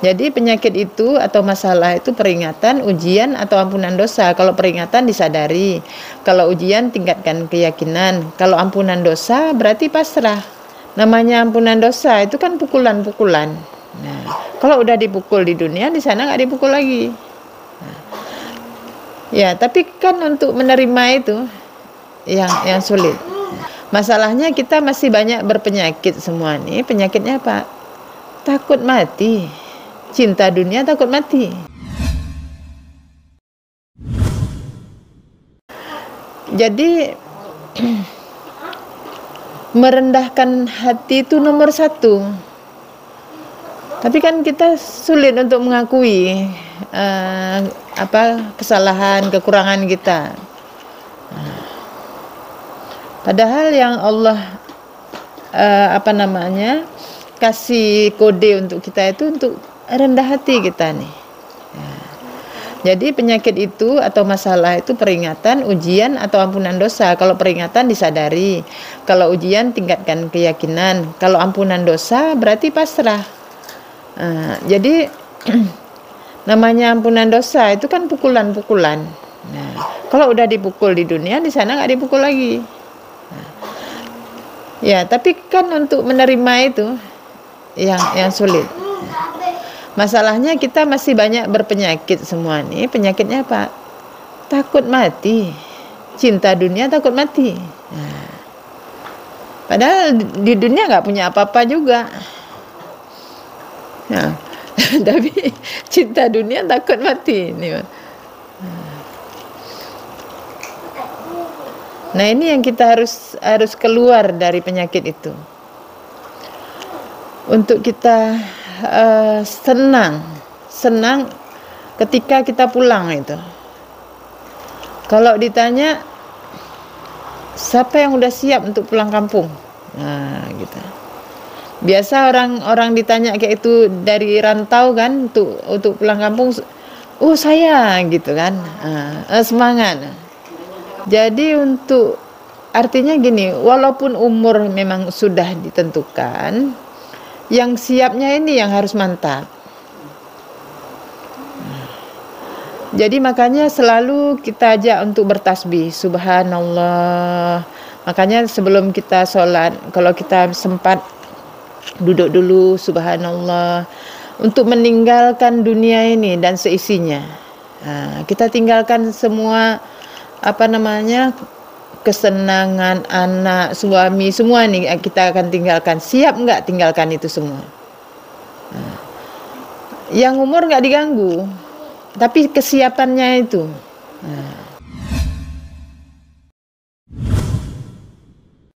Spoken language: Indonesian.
Jadi penyakit itu atau masalah itu peringatan, ujian atau ampunan dosa. Kalau peringatan disadari, kalau ujian tingkatkan keyakinan, kalau ampunan dosa berarti pasrah. Namanya ampunan dosa itu kan pukulan-pukulan. Nah, kalau udah dipukul di dunia, di sana nggak dipukul lagi. Nah, ya, tapi kan untuk menerima itu yang sulit. Masalahnya kita masih banyak berpenyakit semua nih. Penyakitnya apa? Takut mati. Cinta dunia, takut mati. Jadi merendahkan hati itu nomor satu. Tapi kan kita sulit untuk mengakui kesalahan, kekurangan kita. Padahal yang Allah kasih kode untuk kita itu untuk rendah hati kita nih. Jadi penyakit itu atau masalah itu peringatan, ujian atau ampunan dosa. Kalau peringatan disadari, kalau ujian tingkatkan keyakinan, kalau ampunan dosa berarti pasrah. Jadi namanya ampunan dosa itu kan pukulan-pukulan. Nah, kalau udah dipukul di dunia, di sana nggak dipukul lagi. Ya, tapi kan untuk menerima itu yang sulit. Masalahnya kita masih banyak berpenyakit semua nih. Penyakitnya apa? Takut mati. Cinta dunia, takut mati. Nah, padahal di dunia nggak punya apa-apa juga. Nah, tapi cinta dunia, takut mati. Nah, ini yang kita harus keluar dari penyakit itu. Untuk kita senang ketika kita pulang itu. Kalau ditanya siapa yang udah siap untuk pulang kampung, nah gitu. Biasa orang ditanya kayak itu dari rantau kan, untuk pulang kampung, saya gitu kan, semangat. Jadi artinya gini, walaupun umur memang sudah ditentukan, yang siapnya ini yang harus mantap. Jadi makanya selalu kita ajak untuk bertasbih, subhanallah. Makanya sebelum kita sholat, kalau kita sempat duduk dulu, subhanallah, untuk meninggalkan dunia ini dan seisinya. Kita tinggalkan semua kesenangan anak, suami, semua nih kita akan tinggalkan. Siap nggak tinggalkan itu semua? Yang umur nggak diganggu, tapi kesiapannya itu.